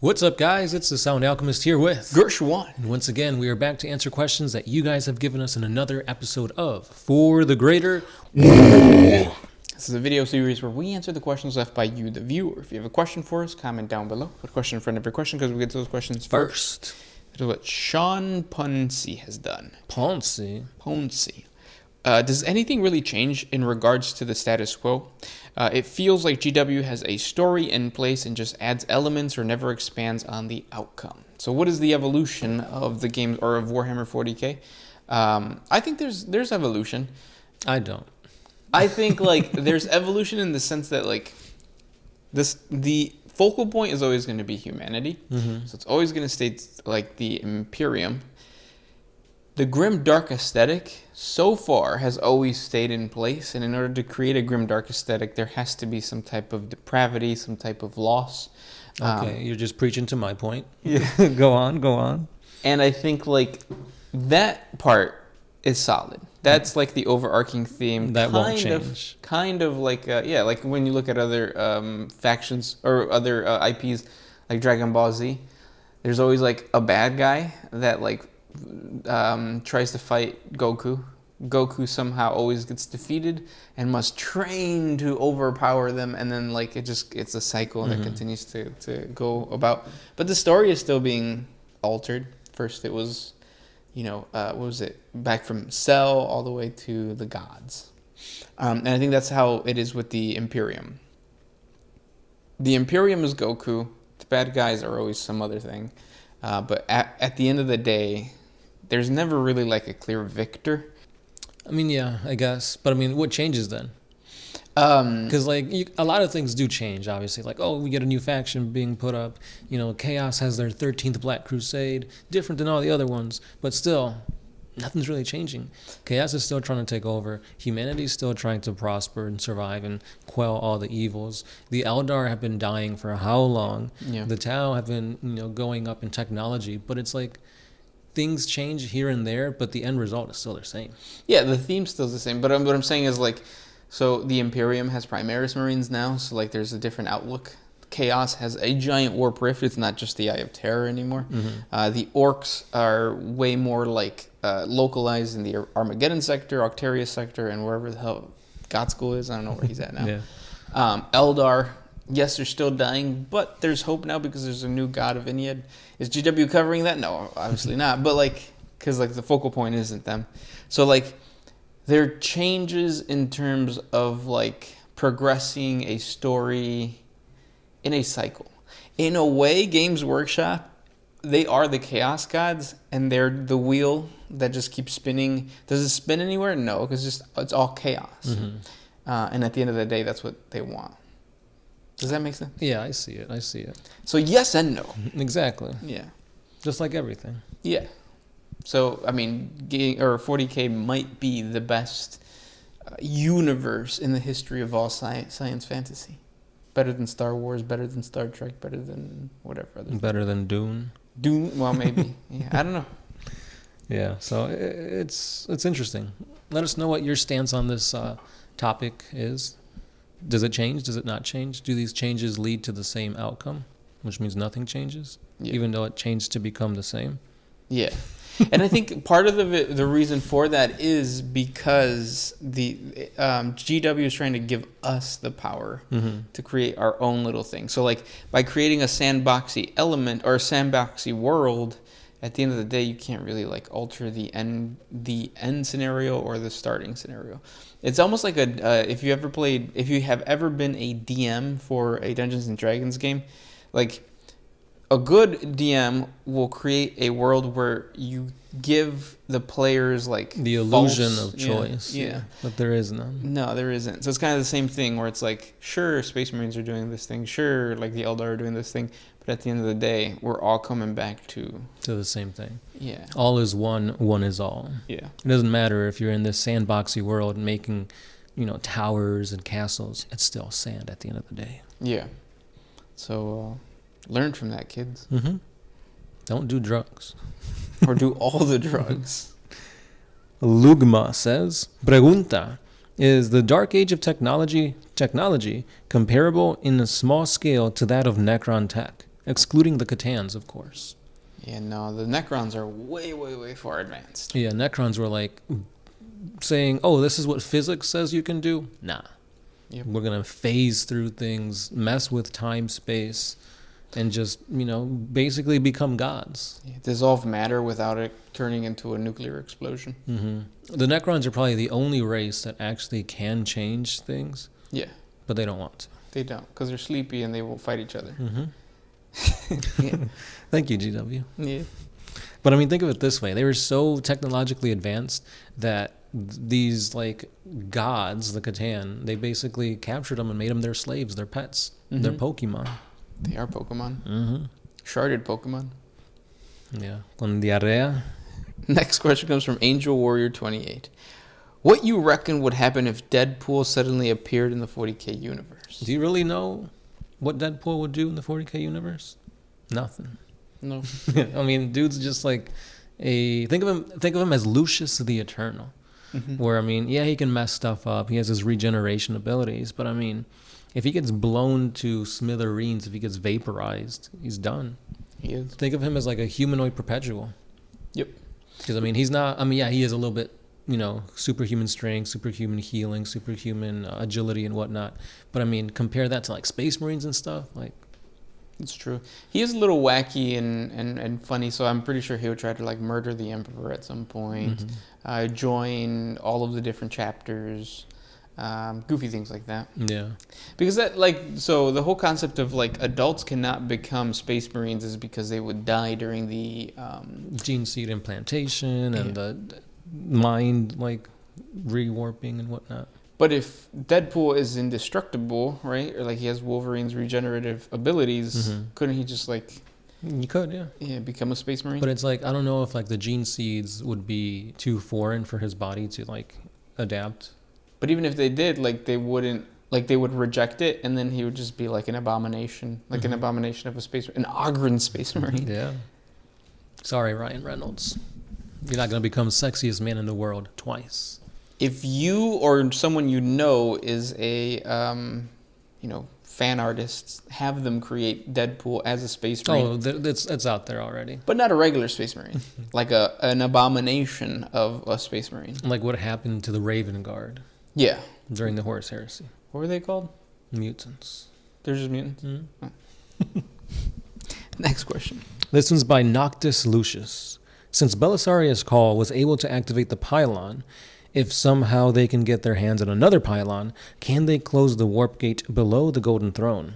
What's up, guys? It's the Sound Alchemist here with Gershwan. And once again, we are back to answer questions that you guys have given us in another episode of For the Greater. This is a video series where we answer the questions left by you, the viewer. If you have a question for us, comment down below. Put a question in front of your question because we get to those questions first. This is what Sean Ponce has done. Ponce. Does anything really change in regards to the status quo? It feels like GW has a story in place and just adds elements or never expands on the outcome. So what is the evolution of the game or of Warhammer 40K? I think there's evolution. I don't. I think like there's evolution in the sense that like the focal point is always going to be humanity. Mm-hmm. So it's always going to stay like the Imperium. The grim dark aesthetic so far has always stayed in place, and in order to create a grim dark aesthetic, there has to be some type of depravity, some type of loss. Okay, you're just preaching to my point. Yeah. Go on. And I think like that part is solid. That's like the overarching theme. That won't change. Kind of like like when you look at other factions or other IPs like Dragon Ball Z, there's always like a bad guy that like tries to fight Goku. Goku somehow always gets defeated and must train to overpower them, and then like it's a cycle that continues to go about. But the story is still being altered. First it was, what was it? Back from Cell all the way to the gods. And I think that's how it is with the Imperium. The Imperium is Goku. The bad guys are always some other thing. But at the end of the day, there's never really like a clear victor. I mean, yeah, I guess. But I mean, what changes then? Because a lot of things do change, obviously. Like, we get a new faction being put up. Chaos has their 13th Black Crusade, different than all the other ones. But still, nothing's really changing. Chaos is still trying to take over. Humanity's still trying to prosper and survive and quell all the evils. The Eldar have been dying for how long? Yeah. The Tau have been, going up in technology. But it's like things change here and there, but the end result is still the same. Yeah, the theme's still the same. But what I'm saying is like, so the Imperium has Primaris Marines now. So like there's a different outlook. Chaos has a giant warp rift. It's not just the Eye of Terror anymore. Mm-hmm. The Orcs are way more like localized in the Armageddon sector, Octarius sector, and wherever the hell God School is. I don't know where he's at now. Yeah. Eldar, yes, they're still dying, but there's hope now because there's a new god of Inyad. Is GW covering that? No, obviously not. But like, because like the focal point isn't them. So like, there are changes in terms of like progressing a story in a cycle. In a way, Games Workshop, they are the Chaos Gods, and they're the wheel that just keeps spinning. Does it spin anywhere? No, because it's all chaos. Mm-hmm. And at the end of the day, that's what they want. Does that make sense? Yeah, I see it. So yes and no. Exactly. Yeah. Just like everything. Yeah. So, I mean, 40K might be the best universe in the history of all science fantasy. Better than Star Wars, better than Star Trek, better than whatever. Better than Dune. Dune, well, maybe. Yeah, I don't know. Yeah, so it's interesting. Let us know what your stance on this topic is. Does it change? Does it not change? Do these changes lead to the same outcome, which means nothing changes, even though it changed to become the same? Yeah. And I think part of the reason for that is because the GW is trying to give us the power to create our own little thing. So like by creating a sandboxy element or a sandboxy world, at the end of the day, you can't really like alter the end scenario or the starting scenario. It's almost like if you have ever been a DM for a Dungeons and Dragons game, like a good DM will create a world where you give the players like the illusion of choice. Yeah. But there is none. No, there isn't. So it's kind of the same thing where it's like, sure, Space Marines are doing this thing. Sure, like the Eldar are doing this thing. But at the end of the day, we're all coming back to the same thing. Yeah. All is one, one is all. Yeah. It doesn't matter if you're in this sandboxy world making, towers and castles. It's still sand at the end of the day. Yeah. So learn from that, kids. Mm-hmm. Don't do drugs. Or do all the drugs. Lugma says, Pregunta, is the Dark Age of technology comparable in a small scale to that of Necron tech? excluding the Catans, of course. Yeah, no, the Necrons are way, way, way far advanced. Yeah, Necrons were like saying, "Oh, this is what physics says you can do." Nah, we're gonna phase through things, mess with time, space, and just basically become gods. Yeah, dissolve matter without it turning into a nuclear explosion. Mm-hmm. The Necrons are probably the only race that actually can change things. Yeah, but they don't want to. They don't, because they're sleepy and they will fight each other. Mm-hmm. Yeah. Thank you, GW. Yeah. But I mean, think of it this way: they were so technologically advanced that these like gods, the Catan, they basically captured them and made them their slaves, their pets, their Pokemon. They are Pokemon. Mm-hmm. Sharded Pokemon. Yeah. Con diarrhea. Next question comes from Angel Warrior 28. What you reckon would happen if Deadpool suddenly appeared in the 40K universe? Do you really know what Deadpool would do in the 40K universe? Nothing. No. I mean, dude's just like think of him as Lucius the Eternal. Mm-hmm. Where I mean, yeah, he can mess stuff up. He has his regeneration abilities, but I mean, if he gets blown to smithereens, if he gets vaporized, he's done. He is. Think of him as like a humanoid perpetual. Yep. Because I mean, he's not. I mean, yeah, he is a little bit, superhuman strength, superhuman healing, superhuman agility and whatnot. But I mean, compare that to like Space Marines and stuff. Like, it's true. He is a little wacky and funny, so I'm pretty sure he would try to like murder the Emperor at some point. Join all of the different chapters. Goofy things like that. Yeah. Because so the whole concept of like adults cannot become Space Marines is because they would die during the gene seed implantation and the mind like rewarping and whatnot. But if Deadpool is indestructible, right, or like he has Wolverine's regenerative abilities, couldn't he just like? You could, yeah. Yeah, become a Space Marine. But it's like I don't know if like the gene seeds would be too foreign for his body to like adapt. But even if they did, like they wouldn't, like they would reject it, and then he would just be like an abomination, like an abomination of a space, an Ogren Space Marine. Yeah. Sorry, Ryan Reynolds. You're not gonna become sexiest man in the world twice. If you or someone you know is a, fan artist, have them create Deadpool as a Space Marine. Oh, it's out there already. But not a regular Space Marine, like an abomination of a Space Marine. Like what happened to the Raven Guard. Yeah. During the Horus Heresy. What were they called? Mutants. They're just mutants? Mm-hmm. Oh. Next question. This one's by Noctis Lucius. Since Belisarius' Call was able to activate the pylon, if somehow they can get their hands on another pylon, can they close the warp gate below the Golden Throne?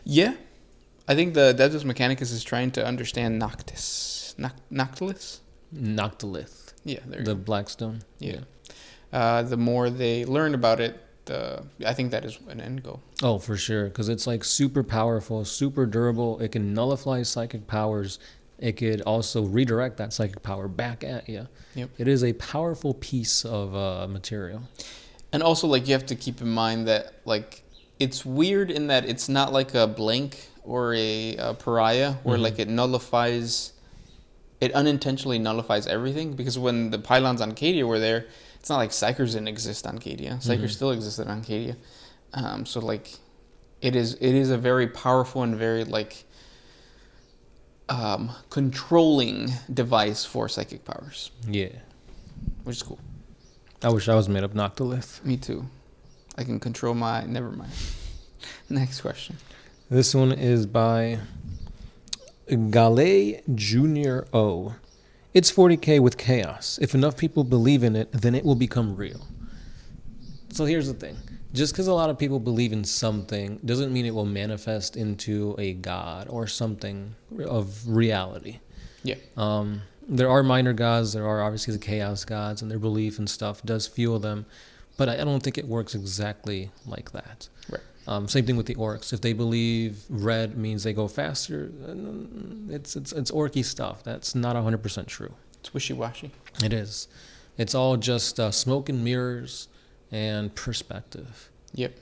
Yeah. I think the Deus Mechanicus is trying to understand Noctis. Noctilus? Noctilith. Yeah, there you go. The go. Blackstone. Yeah. The more they learn about it, I think that is an end goal. Oh, for sure. Because it's like super powerful, super durable. It can nullify psychic powers. It could also redirect that psychic power back at you. Yep. It is a powerful piece of material. And also, like, you have to keep in mind that, like, it's weird in that it's not like a blank or a pariah where, like, it unintentionally nullifies everything. Because when the pylons on Cadia were there, it's not like Psychers didn't exist on Cadia. Psychers still existed on Cadia. So, like, it is a very powerful and very, like, controlling device for psychic powers. Yeah. Which is cool. I wish I was made of Noctilith. Me too. I can control my... Never mind. Next question. This one is by Gale Jr. O. It's 40K with chaos. If enough people believe in it, then it will become real. So here's the thing. Just because a lot of people believe in something doesn't mean it will manifest into a god or something of reality. Yeah. There are minor gods. There are obviously the chaos gods, and their belief and stuff does fuel them. But I don't think it works exactly like that. Right. Same thing with the orcs. If they believe red means they go faster, it's orky stuff. That's not 100% true. It's wishy-washy. It is. It's all just smoke and mirrors and perspective. Yep.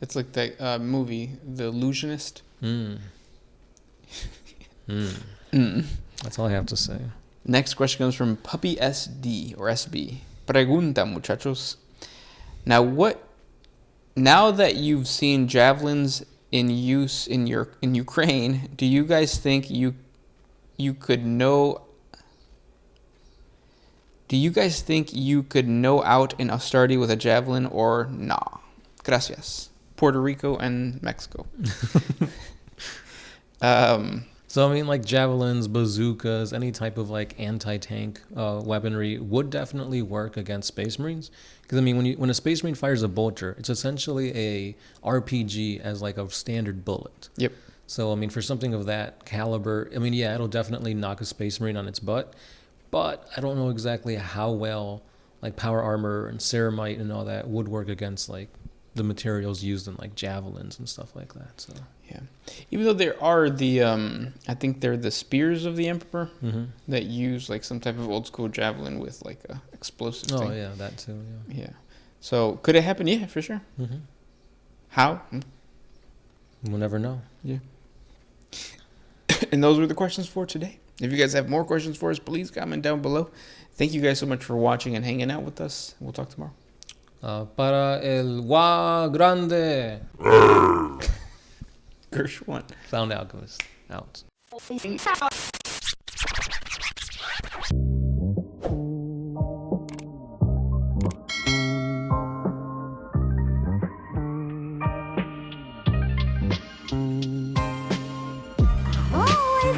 It's like that movie, The Illusionist. That's all I have to say. Next question comes from Puppy SD or SB. Pregunta, muchachos. Now that you've seen Javelins in use in Ukraine, do you guys think you could know? Do you guys think you could know out an Astarte with a javelin or nah? Gracias. Puerto Rico and Mexico. So I mean, like javelins, bazookas, any type of like anti-tank weaponry would definitely work against Space Marines. Because I mean, when a Space Marine fires a bolter, it's essentially a RPG as like a standard bullet. Yep. So I mean, for something of that caliber, I mean, yeah, it'll definitely knock a Space Marine on its butt. But I don't know exactly how well like power armor and ceramite and all that would work against like the materials used in like javelins and stuff like that. So. Yeah, even though there are the, I think they're the spears of the Emperor that use like some type of old school javelin with like a explosive thing. Oh yeah, that too. Yeah. Yeah. So could it happen? Yeah, for sure. Mm-hmm. How? We'll never know. Yeah. And those were the questions for today. If you guys have more questions for us, please comment down below. Thank you guys so much for watching and hanging out with us. We'll talk tomorrow. Para el WAAAGH grande. Gershwin. Found Alchemist. Out. Always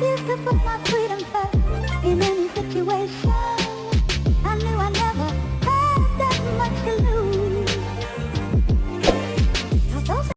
used to put my freedom first in any situation.